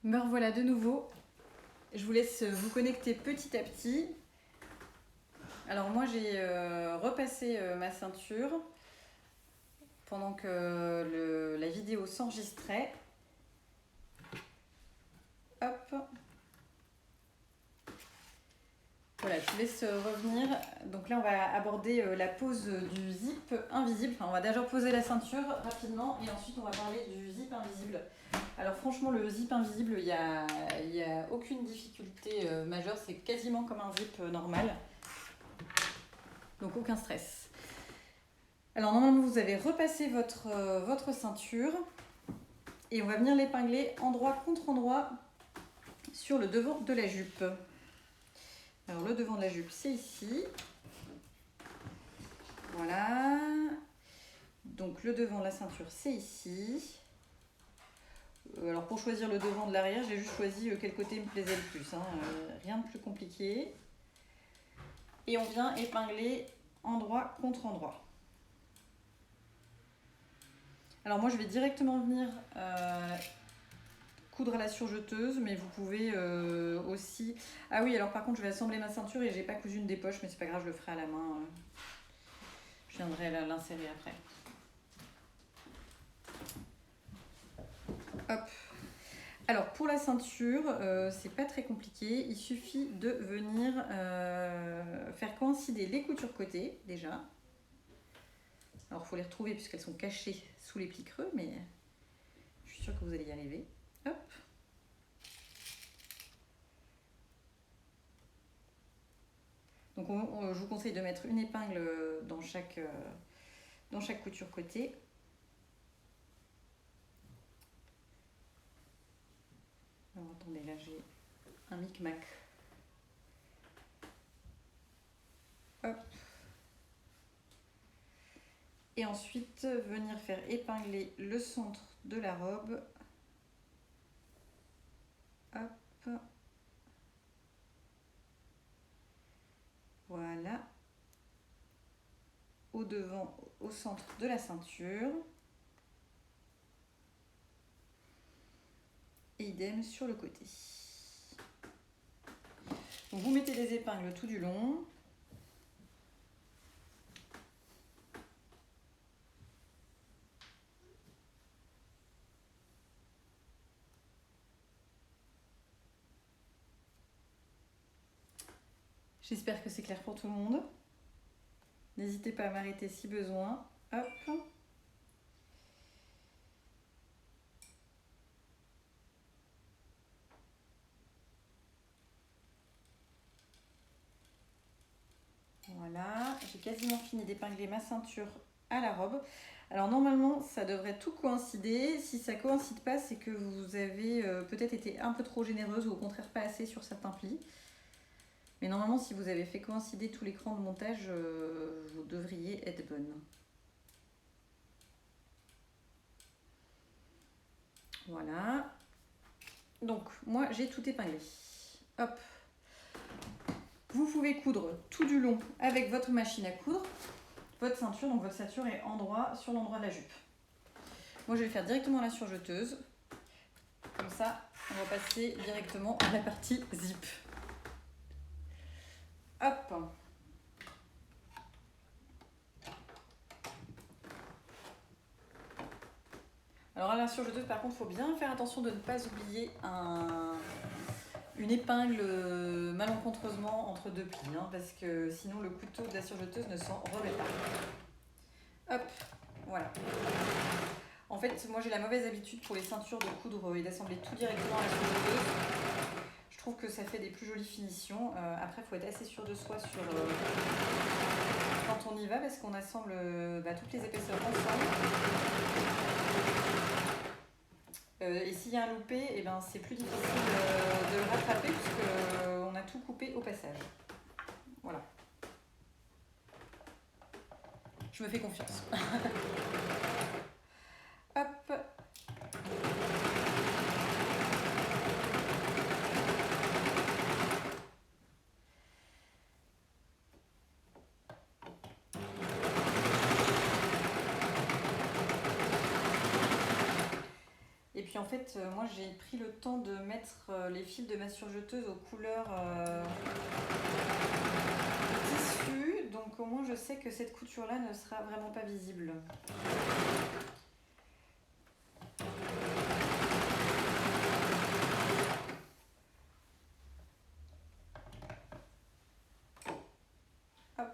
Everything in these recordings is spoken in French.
Me revoilà de nouveau. Je vous laisse vous connecter petit à petit. Alors moi j'ai repassé ma ceinture pendant que la vidéo s'enregistrait. Hop. Voilà, je vous laisse revenir. Donc là on va aborder la pose du zip invisible. Enfin, on va d'abord poser la ceinture rapidement et ensuite on va parler du zip invisible. Alors franchement le zip invisible, il y a aucune difficulté majeure, c'est quasiment comme un zip normal. Donc aucun stress. Alors normalement vous avez repassé votre ceinture et on va venir l'épingler endroit contre endroit sur le devant de la jupe. Alors le devant de la jupe c'est ici. Voilà. Donc le devant de la ceinture c'est ici. Alors pour choisir le devant de l'arrière, j'ai juste choisi quel côté me plaisait le plus. Rien de plus compliqué. Et on vient épingler endroit contre endroit. Alors moi je vais directement venir coudre à la surjeteuse, mais vous pouvez aussi... Ah oui, alors par contre je vais assembler ma ceinture et j'ai pas cousu une des poches, mais c'est pas grave, je le ferai à la main. Je viendrai l'insérer après. Hop. Alors pour la ceinture, c'est pas très compliqué, il suffit de venir faire coïncider les coutures côté déjà. Alors il faut les retrouver puisqu'elles sont cachées sous les plis creux, mais je suis sûre que vous allez y arriver. Hop. Donc je vous conseille de mettre une épingle dans chaque couture côté. Alors attendez, là j'ai un micmac. Hop. Et ensuite venir faire épingler le centre de la robe. Hop. Voilà. Au devant, au centre de la ceinture. Et idem sur le côté. Donc vous mettez des épingles tout du long. J'espère que c'est clair pour tout le monde. N'hésitez pas à m'arrêter si besoin. Hop. Voilà, j'ai quasiment fini d'épingler ma ceinture à la robe. Alors normalement, ça devrait tout coïncider. Si ça ne coïncide pas, c'est que vous avez peut-être été un peu trop généreuse ou au contraire pas assez sur certains plis. Mais normalement, si vous avez fait coïncider tous les crans de montage, vous devriez être bonne. Voilà. Donc, moi, j'ai tout épinglé. Hop. Vous pouvez coudre tout du long avec votre machine à coudre. Votre ceinture, donc votre ceinture est sur l'endroit de la jupe. Moi, je vais le faire directement à la surjeteuse. Comme ça, on va passer directement à la partie zip. Hop. Alors à la surjeteuse, par contre, il faut bien faire attention de ne pas oublier une épingle malencontreusement entre deux plis, parce que sinon le couteau de la surjeteuse ne s'en remet pas. Hop, voilà. En fait, moi j'ai la mauvaise habitude pour les ceintures de coudre et d'assembler tout directement à la surjeteuse. Je trouve que ça fait des plus jolies finitions. Après, il faut être assez sûr de soi quand on y va, parce qu'on assemble toutes les épaisseurs ensemble. Et s'il y a un loupé, c'est plus difficile de le rattraper puisqu'on a tout coupé au passage. Voilà. Je me fais confiance. Hop. puis en fait, moi j'ai pris le temps de mettre les fils de ma surjeteuse aux couleurs tissu, donc au moins je sais que cette couture-là ne sera vraiment pas visible. Hop.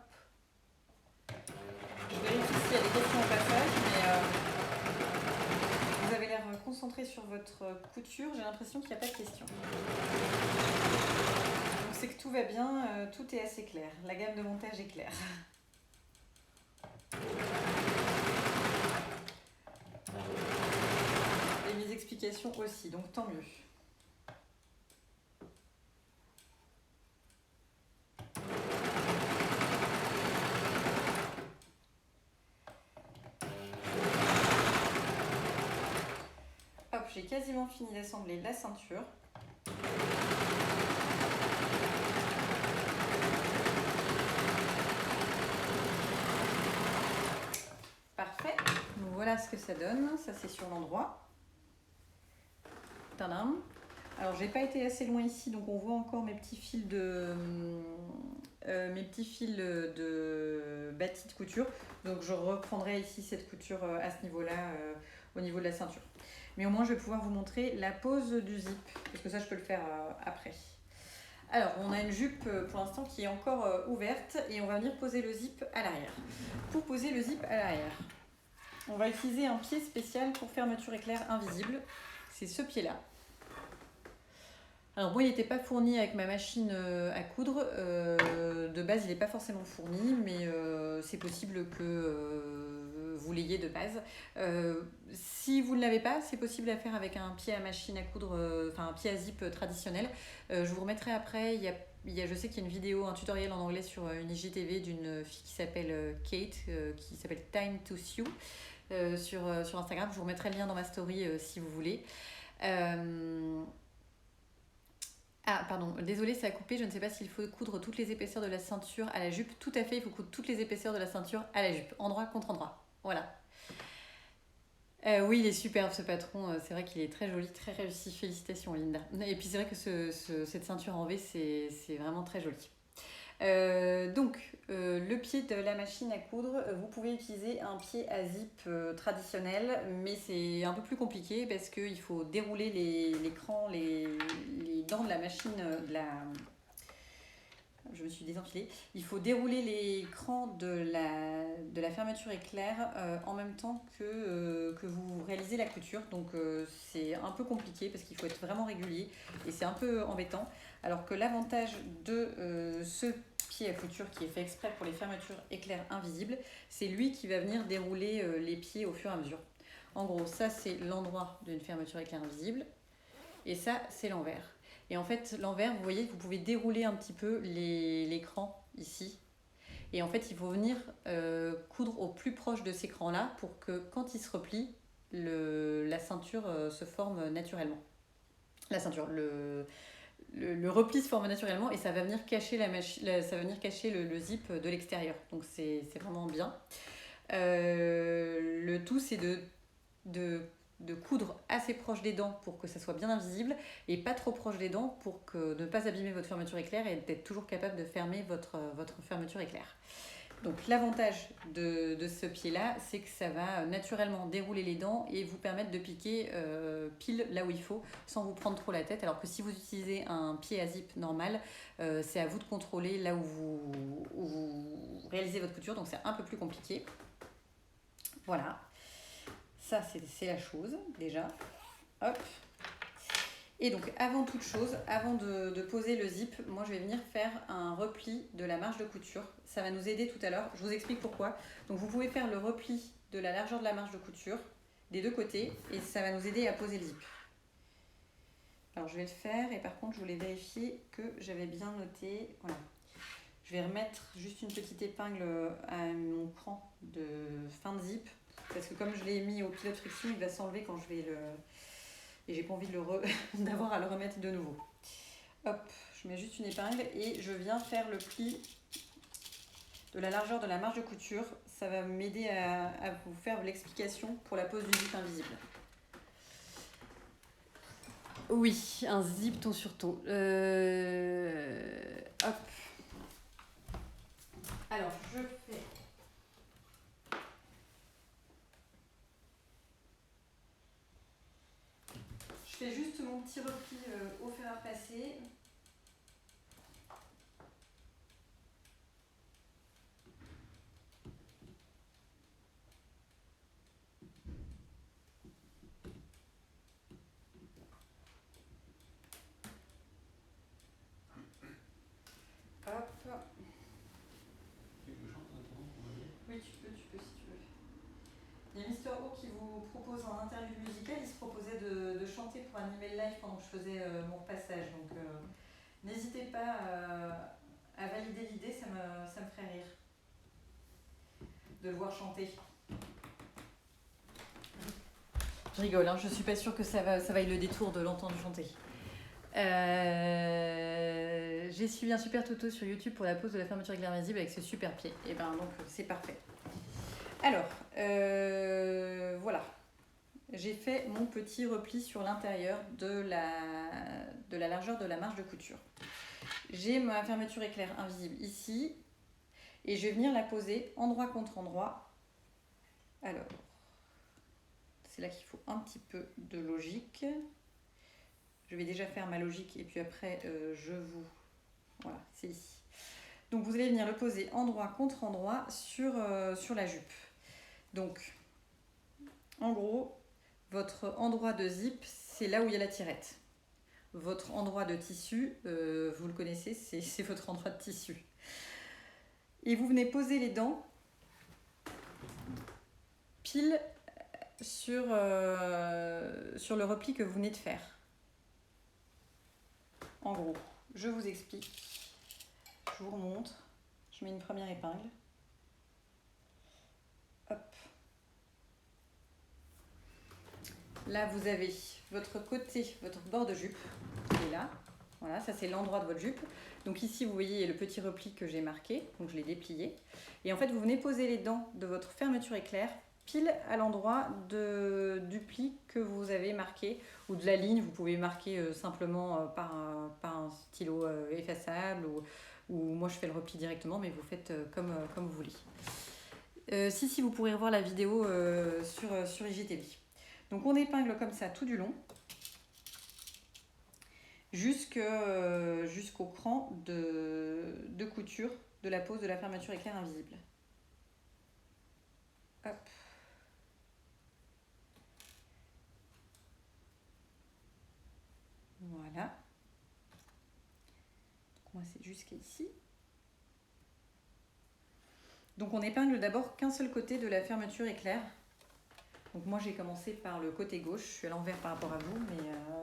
Je vérifie s'il y a des questions au passage, mais vous avez l'air concentré sur votre couture, j'ai l'impression qu'il n'y a pas de questions. Donc c'est que tout va bien, tout est assez clair, la gamme de montage est claire. Et mes explications aussi, donc tant mieux. Hop, j'ai quasiment fini d'assembler la ceinture. Parfait. Donc voilà ce que ça donne. Ça c'est sur l'endroit. Tadam. Alors j'ai pas été assez loin ici, donc on voit encore mes petits fils de bâtis de couture. Donc je reprendrai ici cette couture à ce niveau-là, au niveau de la ceinture. Mais au moins je vais pouvoir vous montrer la pose du zip, parce que ça je peux le faire après. Alors on a une jupe pour l'instant qui est encore ouverte et on va venir poser le zip à l'arrière. Pour poser le zip à l'arrière, on va utiliser un pied spécial pour fermeture éclair invisible. C'est ce pied-là. Alors moi il n'était pas fourni avec ma machine à coudre, de base il n'est pas forcément fourni, mais c'est possible que vous l'ayez de base. Si vous ne l'avez pas, c'est possible à faire avec un pied à machine à coudre, enfin un pied à zip traditionnel. Je vous remettrai après, je sais qu'il y a une vidéo, un tutoriel en anglais sur une IGTV d'une fille qui s'appelle Kate, qui s'appelle Time to Sew sur Instagram. Je vous remettrai le lien dans ma story si vous voulez. Ah, pardon, désolé, ça a coupé. Je ne sais pas s'il faut coudre toutes les épaisseurs de la ceinture à la jupe. Tout à fait, il faut coudre toutes les épaisseurs de la ceinture à la jupe, endroit contre endroit. Voilà. Oui, il est superbe ce patron. C'est vrai qu'il est très joli, très réussi. Félicitations, Linda. Et puis c'est vrai que cette ceinture en V, c'est vraiment très joli. Le pied de la machine à coudre, vous pouvez utiliser un pied à zip traditionnel, mais c'est un peu plus compliqué parce qu'il faut dérouler l'écran, les dents de la machine, je me suis désenfilée. Il faut dérouler l'écran de la fermeture éclair en même temps que vous réalisez la couture. Donc c'est un peu compliqué parce qu'il faut être vraiment régulier et c'est un peu embêtant. Alors que l'avantage de ce pied à couture qui est fait exprès pour les fermetures éclair invisibles, c'est lui qui va venir dérouler les pieds au fur et à mesure. En gros, ça c'est l'endroit d'une fermeture éclair invisible et ça c'est l'envers. Et en fait, l'envers, vous voyez, vous pouvez dérouler un petit peu l'écran ici. Et en fait, il faut venir coudre au plus proche de cet écran-là pour que quand il se replie, la ceinture se forme naturellement. La ceinture, le repli se forme naturellement et ça va venir cacher, ça va venir cacher le zip de l'extérieur. Donc c'est vraiment bien. Le tout, c'est de coudre assez proche des dents pour que ça soit bien invisible et pas trop proche des dents pour ne pas abîmer votre fermeture éclair et d'être toujours capable de fermer votre fermeture éclair. Donc l'avantage de ce pied-là, c'est que ça va naturellement dérouler les dents et vous permettre de piquer pile là où il faut sans vous prendre trop la tête. Alors que si vous utilisez un pied à zip normal, c'est à vous de contrôler là où vous réalisez votre couture, donc c'est un peu plus compliqué. Voilà. Ça, c'est la chose, déjà. Hop. Et donc, avant toute chose, avant de poser le zip, moi, je vais venir faire un repli de la marge de couture. Ça va nous aider tout à l'heure. Je vous explique pourquoi. Donc, vous pouvez faire le repli de la largeur de la marge de couture des deux côtés et ça va nous aider à poser le zip. Alors, je vais le faire et par contre, je voulais vérifier que j'avais bien noté. Voilà. Je vais remettre juste une petite épingle à mon cran de fin de zip. Parce que comme je l'ai mis au pilote friction, il va s'enlever quand je vais le... Et j'ai pas envie de d'avoir à le remettre de nouveau. Hop, je mets juste une épingle et je viens faire le pli de la largeur de la marge de couture. Ça va m'aider à vous faire l'explication pour la pose du zip invisible. Oui, un zip ton surtout. Hop. Alors, je fais juste mon petit repli au fer à repasser. Hop. Oui, tu peux si tu veux. Il y a Mister O qui vous propose en interview musicale, il se proposait de chanter pour animer le live pendant que je faisais mon repassage. Donc n'hésitez pas à valider l'idée, ça me ferait rire de le voir chanter. Je rigole, hein, je suis pas sûre que ça vaille le détour de l'entendre chanter. J'ai suivi un super tuto sur YouTube pour la pose de la fermeture éclair visible avec ce super pied. Et ben donc c'est parfait. Alors, voilà. J'ai fait mon petit repli sur l'intérieur de la largeur de la marge de couture. J'ai ma fermeture éclair invisible ici et je vais venir la poser endroit contre endroit. Alors, c'est là qu'il faut un petit peu de logique. Je vais déjà faire ma logique et puis après voilà, c'est ici. Donc vous allez venir le poser endroit contre endroit sur la jupe. Donc, en gros, votre endroit de zip, c'est là où il y a la tirette. Votre endroit de tissu, vous le connaissez, c'est votre endroit de tissu. Et vous venez poser les dents pile sur le repli que vous venez de faire. En gros, je vous explique. Je vous remontre. Je mets une première épingle. Hop. Là, vous avez votre côté, votre bord de jupe qui est là. Voilà, ça c'est l'endroit de votre jupe. Donc ici, vous voyez le petit repli que j'ai marqué. Donc je l'ai déplié. Et en fait, vous venez poser les dents de votre fermeture éclair pile à l'endroit du pli que vous avez marqué ou de la ligne. Vous pouvez marquer simplement par un stylo effaçable ou moi je fais le repli directement, mais vous faites comme vous voulez. Si, vous pourrez revoir la vidéo sur IGTV. Donc on épingle comme ça tout du long jusqu'au cran de couture de la pose de la fermeture éclair invisible. Hop. Voilà. Donc moi c'est jusqu'à ici. Donc on épingle d'abord qu'un seul côté de la fermeture éclair. Donc moi j'ai commencé par le côté gauche, je suis à l'envers par rapport à vous,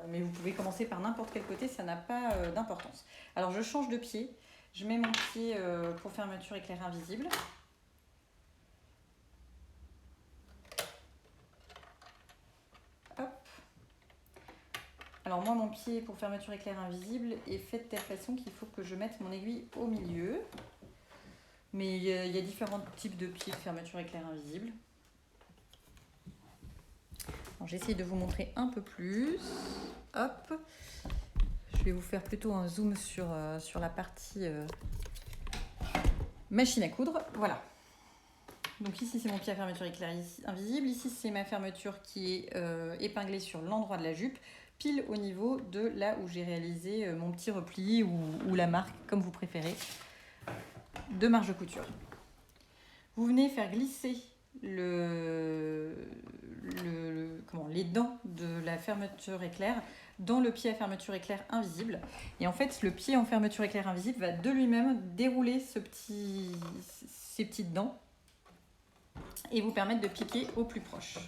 mais vous pouvez commencer par n'importe quel côté, ça n'a pas d'importance. Alors je change de pied, je mets mon pied pour fermeture éclair invisible. Hop. Alors moi mon pied pour fermeture éclair invisible est fait de telle façon qu'il faut que je mette mon aiguille au milieu. Mais il y a différents types de pieds de fermeture éclair invisible. J'essaie de vous montrer un peu plus. Hop. Je vais vous faire plutôt un zoom sur la partie machine à coudre. Voilà. Donc ici, c'est mon pied à fermeture éclair invisible. Ici, c'est ma fermeture qui est épinglée sur l'endroit de la jupe, pile au niveau de là où j'ai réalisé mon petit repli ou la marque, comme vous préférez, de marge de couture. Vous venez faire glisser les dents de la fermeture éclair dans le pied à fermeture éclair invisible. Et en fait, le pied en fermeture éclair invisible va de lui-même dérouler ces petites dents et vous permettre de piquer au plus proche.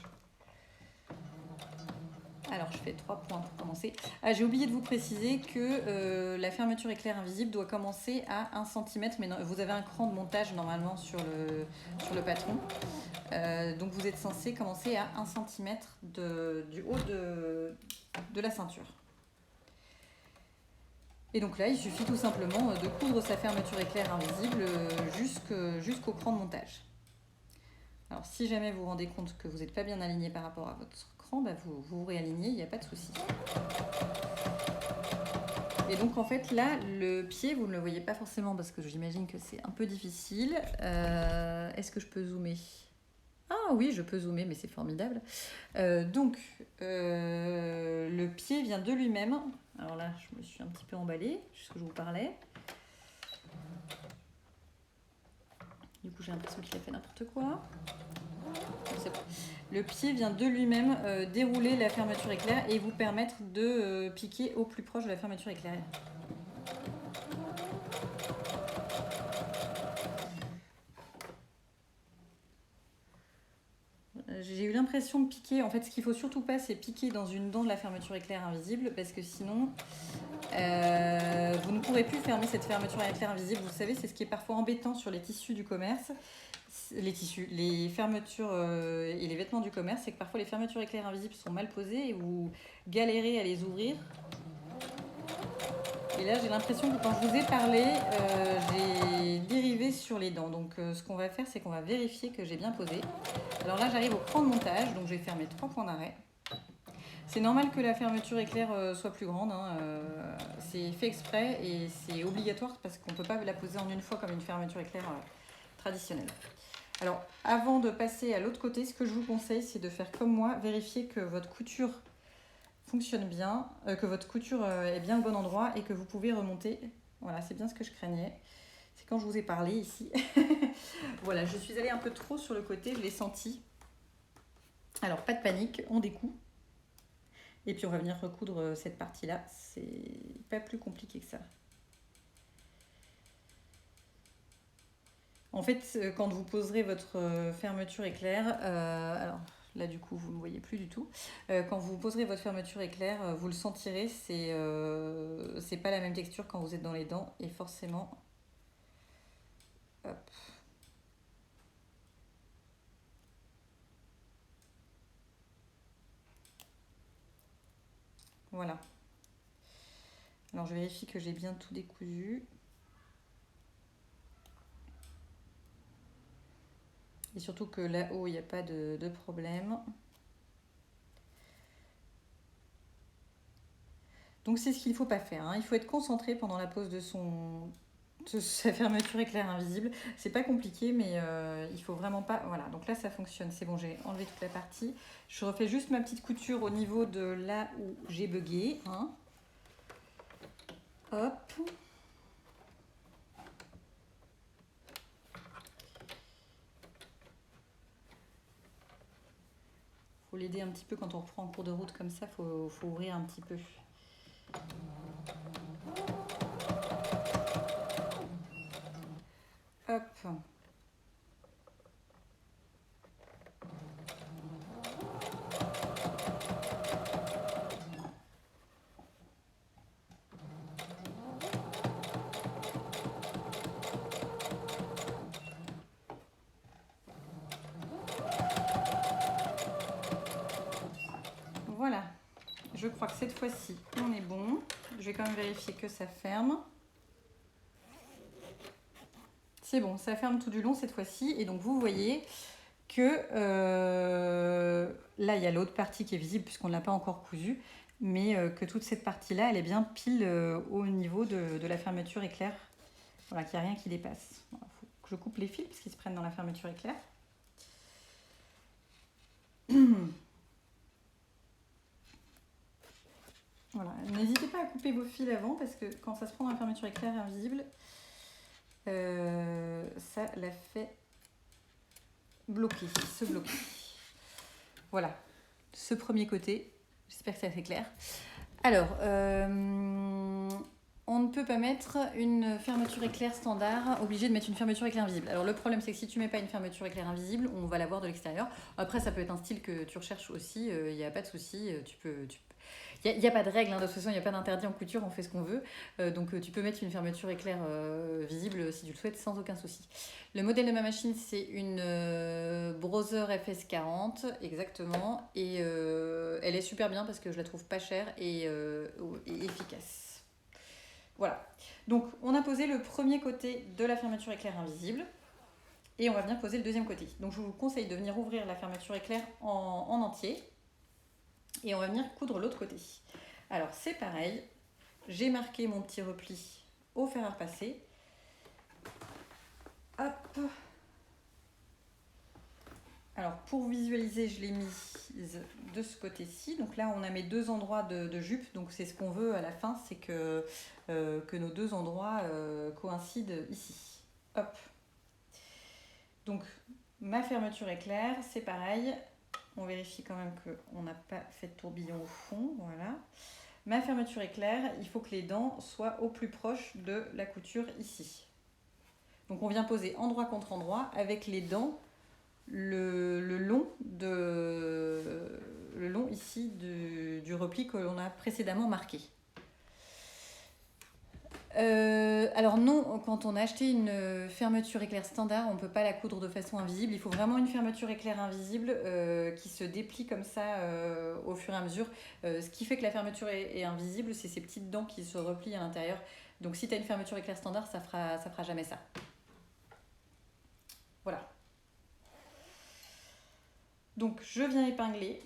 Alors, je fais 3 points pour commencer. Ah, j'ai oublié de vous préciser que la fermeture éclair invisible doit commencer à 1 cm, mais non, vous avez un cran de montage normalement sur le patron. Donc, vous êtes censé commencer à 1 cm du haut de la ceinture. Et donc là, il suffit tout simplement de coudre sa fermeture éclair invisible jusqu'au cran de montage. Alors, si jamais vous vous rendez compte que vous n'êtes pas bien aligné par rapport à votre cran rentrant, bah, vous réalignez, il n'y a pas de souci. Et donc en fait là, le pied, vous ne le voyez pas forcément parce que j'imagine que c'est un peu difficile. Est-ce que je peux zoomer? Ah oui, je peux zoomer, mais c'est formidable. Donc, le pied vient de lui-même. Alors là, je me suis un petit peu emballée, puisque je vous parlais. Du coup, j'ai l'impression qu'il a fait n'importe quoi. Le pied vient de lui-même dérouler la fermeture éclair et vous permettre de piquer au plus proche de la fermeture éclair. J'ai eu l'impression de piquer. En fait, ce qu'il faut surtout pas, c'est piquer dans une dent de la fermeture éclair invisible, parce que sinon, vous ne pourrez plus fermer cette fermeture éclair invisible. Vous savez, c'est ce qui est parfois embêtant sur les tissus du commerce. Les fermetures et les vêtements du commerce, c'est que parfois les fermetures éclair invisibles sont mal posées et vous galérez à les ouvrir. Et là, j'ai l'impression que quand je vous ai parlé, j'ai dérivé sur les dents. Donc, ce qu'on va faire, c'est qu'on va vérifier que j'ai bien posé. Alors là, j'arrive au point de montage, donc je vais faire mes 3 points d'arrêt. C'est normal que la fermeture éclair soit plus grande. Hein. C'est fait exprès et c'est obligatoire parce qu'on ne peut pas la poser en une fois comme une fermeture éclair traditionnelle. Alors, avant de passer à l'autre côté, ce que je vous conseille, c'est de faire comme moi, vérifier que votre couture fonctionne bien, que votre couture est bien au bon endroit et que vous pouvez remonter. Voilà, c'est bien ce que je craignais. C'est quand je vous ai parlé ici. Voilà, je suis allée un peu trop sur le côté, je l'ai senti. Alors, pas de panique, on découd. Et puis, on va venir recoudre cette partie-là. C'est pas plus compliqué que ça. En fait, quand vous poserez votre fermeture éclair, alors là du coup vous ne me voyez plus du tout, quand vous poserez votre fermeture éclair, vous le sentirez, c'est pas la même texture quand vous êtes dans les dents et forcément, hop. Voilà. Alors je vérifie que j'ai bien tout décousu. Et surtout que là-haut, il n'y a pas de problème. Donc c'est ce qu'il ne faut pas faire. Hein. Il faut être concentré pendant la pose de sa fermeture éclair invisible. C'est pas compliqué, mais il faut vraiment pas... Voilà, donc là ça fonctionne. C'est bon, j'ai enlevé toute la partie. Je refais juste ma petite couture au niveau de là où j'ai bugué. Hein. Hop. Faut l'aider un petit peu quand on reprend en cours de route comme ça, faut ouvrir un petit peu. Hop. Voilà. Je crois que cette fois-ci, on est bon. Je vais quand même vérifier que ça ferme. C'est bon, ça ferme tout du long cette fois-ci. Et donc, vous voyez que là, il y a l'autre partie qui est visible puisqu'on ne l'a pas encore cousue. Mais que toute cette partie-là, elle est bien pile au niveau de la fermeture éclair. Voilà, qu'il n'y a rien qui dépasse. Il faut que je coupe les fils parce qu'ils se prennent dans la fermeture éclair. Voilà, n'hésitez pas à couper vos fils avant parce que quand ça se prend dans la fermeture éclair invisible, ça la fait se bloquer. Voilà, ce premier côté, j'espère que c'est assez clair. Alors, on ne peut pas mettre une fermeture éclair standard, obligé de mettre une fermeture éclair invisible. Alors le problème c'est que si tu mets pas une fermeture éclair invisible, on va la voir de l'extérieur. Après ça peut être un style que tu recherches aussi, il n'y a pas de souci, il n'y a pas de règle, hein, de toute façon il n'y a pas d'interdit en couture, on fait ce qu'on veut. Donc tu peux mettre une fermeture éclair visible si tu le souhaites sans aucun souci. Le modèle de ma machine c'est une Brother FS40 exactement et elle est super bien parce que je la trouve pas chère et efficace. Voilà, donc on a posé le premier côté de la fermeture éclair invisible et on va venir poser le deuxième côté. Donc je vous conseille de venir ouvrir la fermeture éclair en entier. Et on va venir coudre l'autre côté. Alors c'est pareil, j'ai marqué mon petit repli au fer à repasser. Hop. Alors pour visualiser, je l'ai mise de ce côté-ci. Donc là on a mes deux endroits de jupe. Donc c'est ce qu'on veut à la fin, c'est que nos deux endroits coïncident ici. Hop. Donc ma fermeture éclair, c'est pareil. On vérifie quand même qu'on n'a pas fait de tourbillon au fond. Voilà. Ma fermeture éclair, il faut que les dents soient au plus proche de la couture ici. Donc on vient poser endroit contre endroit avec les dents le long ici du repli que l'on a précédemment marqué. Alors non, quand on a acheté une fermeture éclair standard, on ne peut pas la coudre de façon invisible. Il faut vraiment une fermeture éclair invisible qui se déplie comme ça au fur et à mesure. Ce qui fait que la fermeture est invisible, c'est ces petites dents qui se replient à l'intérieur. Donc si tu as une fermeture éclair standard, ça fera jamais ça. Voilà. Donc je viens épingler.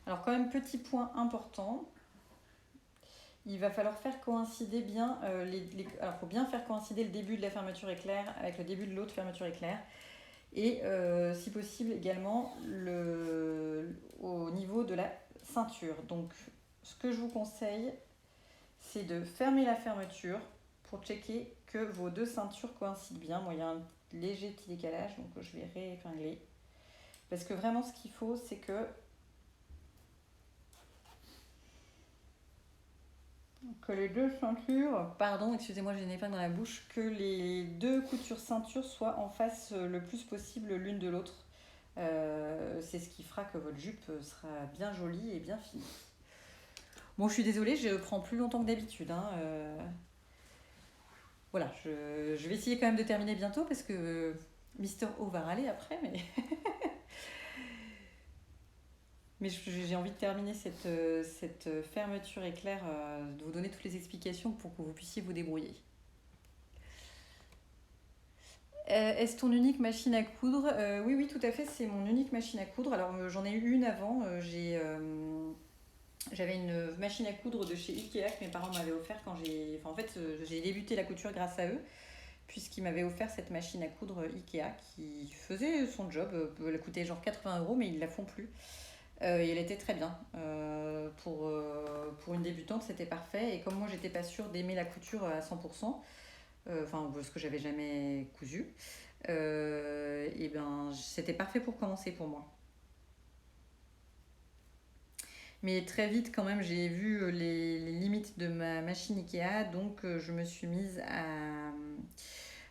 Alors quand même, petit point important. Il va falloir faire coïncider bien alors il faut bien faire coïncider le début de la fermeture éclair avec le début de l'autre fermeture éclair et si possible également au niveau de la ceinture. Donc ce que je vous conseille, c'est de fermer la fermeture pour checker que vos deux ceintures coïncident bien. Moi il y a un léger petit décalage, donc je vais réépingler parce que vraiment ce qu'il faut, c'est que les deux ceintures, pardon, excusez-moi, j'ai une épingle dans la bouche, que les deux coutures ceinture soient en face le plus possible l'une de l'autre. C'est ce qui fera que votre jupe sera bien jolie et bien finie. Bon, je suis désolée, je prends plus longtemps que d'habitude. Voilà, je vais essayer quand même de terminer bientôt parce que Mister O va râler après, mais... Mais j'ai envie de terminer cette fermeture éclair, de vous donner toutes les explications pour que vous puissiez vous débrouiller. Est-ce ton unique machine à coudre? Oui, tout à fait, c'est mon unique machine à coudre. Alors j'en ai eu une avant, j'avais une machine à coudre de chez Ikea que mes parents m'avaient offert quand j'ai débuté la couture grâce à eux, puisqu'ils m'avaient offert cette machine à coudre Ikea qui faisait son job. Elle coûtait genre 80 €, mais ils ne la font plus. Et elle était très bien. Pour une débutante, c'était parfait. Et comme moi, j'étais pas sûre d'aimer la couture à 100%, parce que j'avais jamais cousu, et ben, c'était parfait pour commencer pour moi. Mais très vite, quand même, j'ai vu les limites de ma machine Ikea, donc je me suis mise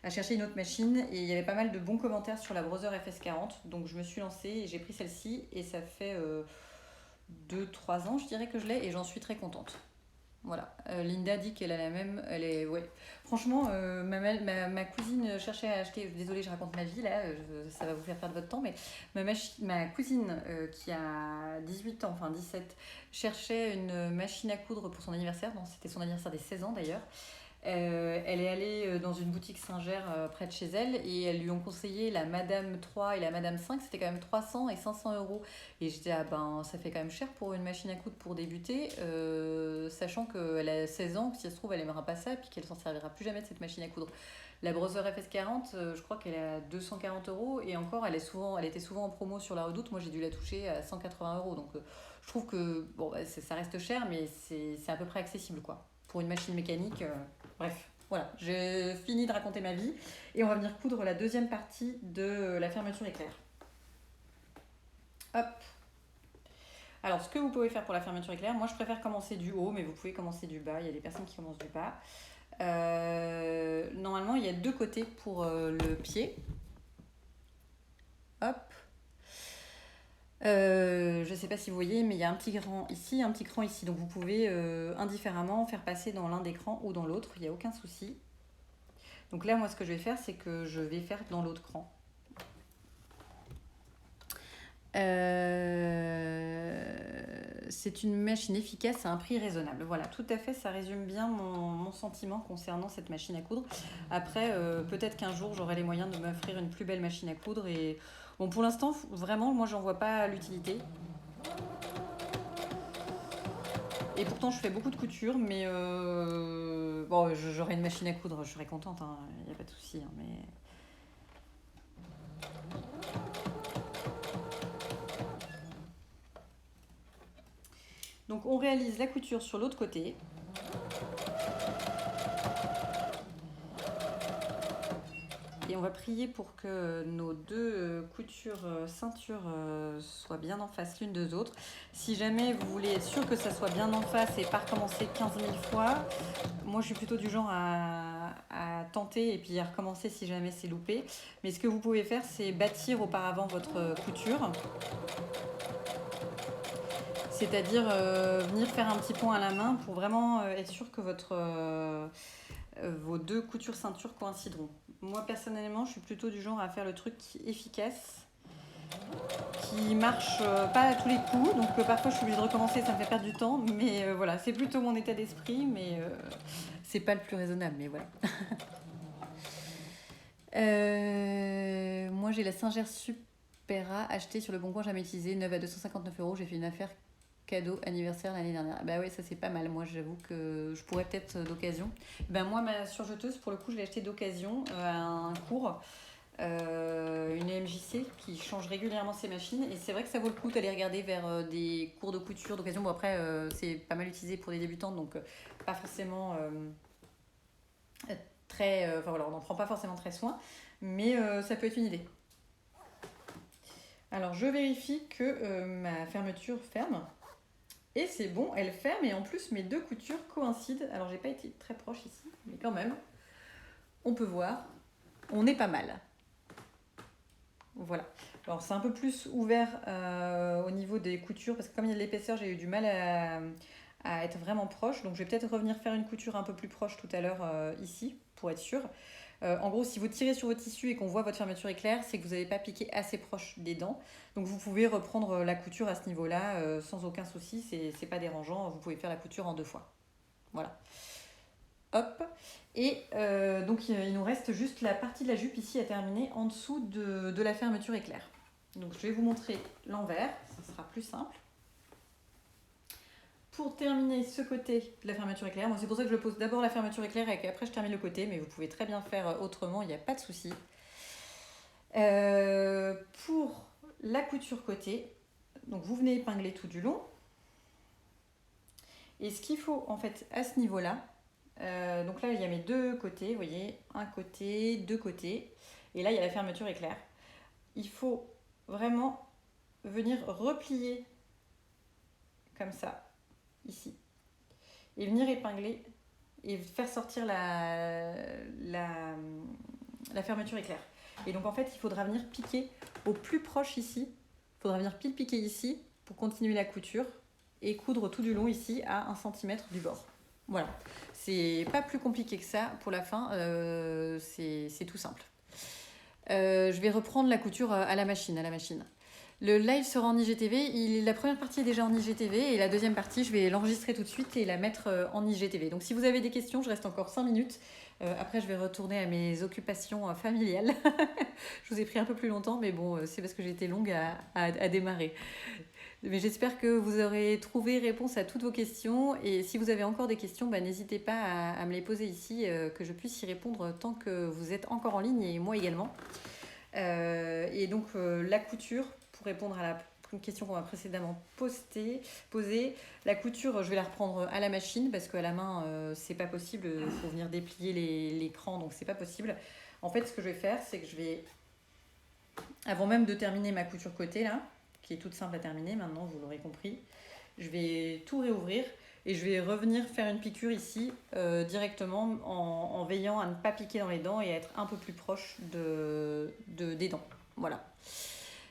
à chercher une autre machine et il y avait pas mal de bons commentaires sur la Brother FS40, donc je me suis lancée et j'ai pris celle-ci et ça fait 2-3 ans je dirais que je l'ai et j'en suis très contente. Voilà, Linda dit qu'elle a la même, ouais. Franchement, ma cousine cherchait à acheter, désolée je raconte ma vie là, ça va vous faire perdre votre temps, mais ma cousine qui a 18 ans, enfin 17, cherchait une machine à coudre pour son anniversaire, c'était son anniversaire des 16 ans d'ailleurs. Elle est allée dans une boutique Singer près de chez elle et elles lui ont conseillé la Madame 3 et la Madame 5, c'était quand même 300 et 500 €. Et j'étais, ah ben ça fait quand même cher pour une machine à coudre pour débuter, sachant qu'elle a 16 ans, que si ça se trouve elle aimera pas ça et puis qu'elle s'en servira plus jamais de cette machine à coudre. La Brother FS40, je crois qu'elle est à 240 € et encore elle était souvent en promo sur la Redoute. Moi j'ai dû la toucher à 180 €, donc je trouve que bon, ça reste cher mais c'est à peu près accessible quoi. Pour une machine mécanique, bref, voilà, j'ai fini de raconter ma vie et on va venir coudre la deuxième partie de la fermeture éclair. Hop. Alors, ce que vous pouvez faire pour la fermeture éclair, moi je préfère commencer du haut, mais vous pouvez commencer du bas. Il y a des personnes qui commencent du bas. Normalement, il y a deux côtés pour le pied. Hop. Je ne sais pas si vous voyez, mais il y a un petit cran ici, un petit cran ici. Donc vous pouvez indifféremment faire passer dans l'un des crans ou dans l'autre, il n'y a aucun souci. Donc là, moi, ce que je vais faire, c'est que je vais faire dans l'autre cran. C'est une machine efficace à un prix raisonnable. Voilà, tout à fait, ça résume bien mon sentiment concernant cette machine à coudre. Après, peut-être qu'un jour, j'aurai les moyens de m'offrir une plus belle machine à coudre. Et bon, pour l'instant, vraiment, moi, j'en vois pas l'utilité. Et pourtant, je fais beaucoup de couture, mais bon, j'aurais une machine à coudre, je serais contente, il n'y a pas de souci. Mais... Donc, on réalise la couture sur l'autre côté. Et on va prier pour que nos deux ceintures soient bien en face l'une des autres. Si jamais vous voulez être sûr que ça soit bien en face et pas recommencer 15 000 fois, moi je suis plutôt du genre à tenter et puis à recommencer si jamais c'est loupé. Mais ce que vous pouvez faire, c'est bâtir auparavant votre couture. C'est-à-dire venir faire un petit point à la main pour vraiment être sûr que vos deux coutures ceintures coïncideront. Moi personnellement, je suis plutôt du genre à faire le truc efficace, qui marche pas à tous les coups, donc parfois je suis obligée de recommencer, ça me fait perdre du temps, mais voilà, c'est plutôt mon état d'esprit, mais c'est pas le plus raisonnable, mais voilà. Moi j'ai la Singer Supera achetée sur le Bon Coin, jamais utilisée, 9 à 259 €, j'ai fait une affaire cadeau anniversaire l'année dernière. Bah ouais, ça c'est pas mal. Moi j'avoue que je pourrais peut-être d'occasion. Ben moi ma surjeteuse pour le coup je l'ai achetée d'occasion à un cours, une EMJC qui change régulièrement ses machines et c'est vrai que ça vaut le coup d'aller regarder vers des cours de couture d'occasion. Bon après c'est pas mal utilisé pour des débutants donc pas forcément très... Enfin voilà, on n'en prend pas forcément très soin mais ça peut être une idée. Alors je vérifie que ma fermeture ferme. Et c'est bon, elle ferme et en plus mes deux coutures coïncident. Alors j'ai pas été très proche ici, mais quand même, on peut voir, on est pas mal. Voilà. Alors c'est un peu plus ouvert au niveau des coutures parce que comme il y a de l'épaisseur, j'ai eu du mal à être vraiment proche. Donc je vais peut-être revenir faire une couture un peu plus proche tout à l'heure ici pour être sûre. En gros, si vous tirez sur votre tissu et qu'on voit votre fermeture éclair, c'est que vous n'avez pas piqué assez proche des dents. Donc vous pouvez reprendre la couture à ce niveau-là sans aucun souci, c'est pas dérangeant, vous pouvez faire la couture en 2 fois. Voilà. Hop. Et donc il nous reste juste la partie de la jupe ici à terminer en dessous de la fermeture éclair. Donc je vais vous montrer l'envers, ça sera plus simple. Pour terminer ce côté de la fermeture éclair, c'est pour ça que je pose d'abord la fermeture éclair et qu'après je termine le côté, mais vous pouvez très bien faire autrement, il n'y a pas de souci. Pour la couture côté, donc vous venez épingler tout du long. Et ce qu'il faut en fait à ce niveau-là, donc là il y a mes deux côtés, vous voyez, un côté, deux côtés, et là il y a la fermeture éclair. Il faut vraiment venir replier comme ça, ici, et venir épingler et faire sortir la fermeture éclair. Et donc en fait il faudra venir piquer au plus proche ici, il faudra venir pile piquer ici pour continuer la couture et coudre tout du long ici à 1 cm du bord. Voilà, c'est pas plus compliqué que ça pour la fin, c'est tout simple. Je vais reprendre la couture à la machine. Le live sera en IGTV, la première partie est déjà en IGTV et la deuxième partie je vais l'enregistrer tout de suite et la mettre en IGTV. Donc si vous avez des questions, je reste encore 5 minutes. Après je vais retourner à mes occupations familiales. Je vous ai pris un peu plus longtemps mais bon c'est parce que j'ai été longue à démarrer. Mais j'espère que vous aurez trouvé réponse à toutes vos questions et si vous avez encore des questions, n'hésitez pas à me les poser ici, que je puisse y répondre tant que vous êtes encore en ligne et moi également. Et donc la couture, pour répondre à la question qu'on m'a précédemment posée, la couture je vais la reprendre à la machine parce qu'à la main c'est pas possible, il faut venir déplier l'écran donc c'est pas possible. En fait ce que je vais faire c'est que je vais, avant même de terminer ma couture côté là, qui est toute simple à terminer maintenant, vous l'aurez compris, je vais tout réouvrir et je vais revenir faire une piqûre ici directement en veillant à ne pas piquer dans les dents et à être un peu plus proche des dents. Voilà.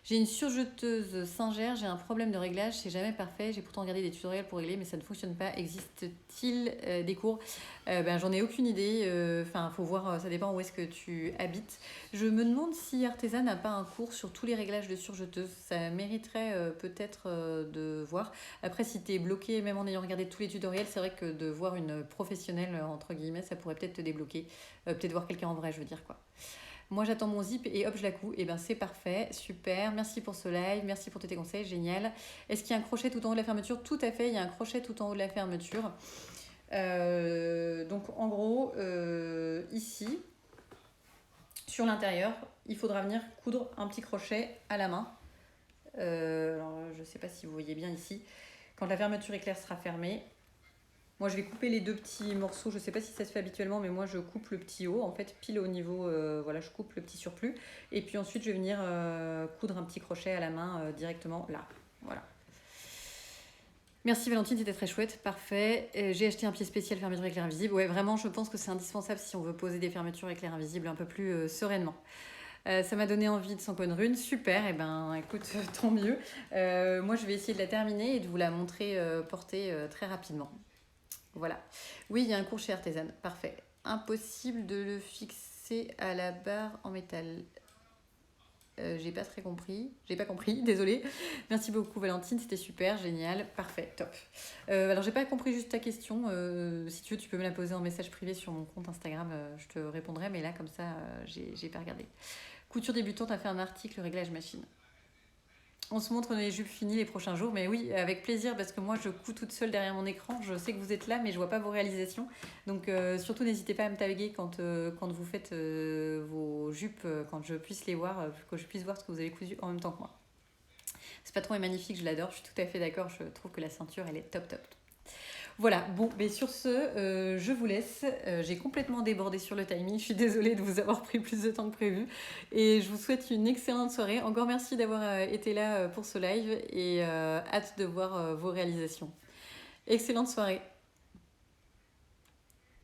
J'ai une surjeteuse Singer, j'ai un problème de réglage, c'est jamais parfait. J'ai pourtant regardé des tutoriels pour régler, mais ça ne fonctionne pas. Existe-t-il des cours? J'en ai aucune idée. Faut voir, ça dépend où est-ce que tu habites. Je me demande si Arteza n'a pas un cours sur tous les réglages de surjeteuse. Ça mériterait peut-être de voir. Après, si tu es bloqué, même en ayant regardé tous les tutoriels, c'est vrai que de voir une professionnelle, entre guillemets, ça pourrait peut-être te débloquer. Peut-être voir quelqu'un en vrai, je veux dire quoi. Moi, j'attends mon zip et hop, je la couds. Et ben, c'est parfait, super. Merci pour ce live, merci pour tous tes conseils, génial. Est-ce qu'il y a un crochet tout en haut de la fermeture? Tout à fait, il y a un crochet tout en haut de la fermeture. Donc, en gros, ici, sur l'intérieur, il faudra venir coudre un petit crochet à la main. Alors, je ne sais pas si vous voyez bien ici. Quand la fermeture éclair sera fermée, moi je vais couper les deux petits morceaux. Je ne sais pas si ça se fait habituellement, mais moi je coupe le petit haut, en fait, pile au niveau, voilà, je coupe le petit surplus. Et puis ensuite je vais venir coudre un petit crochet à la main directement là. Voilà. Merci Valentine, c'était très chouette, parfait. J'ai acheté un pied spécial fermeture éclair invisible. Ouais, vraiment, je pense que c'est indispensable si on veut poser des fermetures éclair invisibles un peu plus sereinement. Ça m'a donné envie de Sancoin Rune, super, et ben écoute, tant mieux. Moi je vais essayer de la terminer et de vous la montrer portée très rapidement. Voilà. Oui, il y a un crochet artisan, parfait. Impossible de le fixer à la barre en métal. J'ai pas très compris. J'ai pas compris, désolée. Merci beaucoup Valentine, c'était super, génial, parfait, top. Alors j'ai pas compris juste ta question. Si tu veux, tu peux me la poser en message privé sur mon compte Instagram, je te répondrai, mais là comme ça, j'ai pas regardé. Couture débutante a fait un article réglage machine. On se montre les jupes finies les prochains jours, mais oui, avec plaisir, parce que moi je couds toute seule derrière mon écran. Je sais que vous êtes là, mais je vois pas vos réalisations. Donc surtout n'hésitez pas à me taguer quand vous faites vos jupes, quand je puisse les voir, que je puisse voir ce que vous avez cousu en même temps que moi. Ce patron est magnifique, je l'adore, je suis tout à fait d'accord, je trouve que la ceinture elle est top top. Voilà, bon, mais sur ce, je vous laisse. J'ai complètement débordé sur le timing. Je suis désolée de vous avoir pris plus de temps que prévu. Et je vous souhaite une excellente soirée. Encore merci d'avoir été là pour ce live et hâte de voir vos réalisations. Excellente soirée.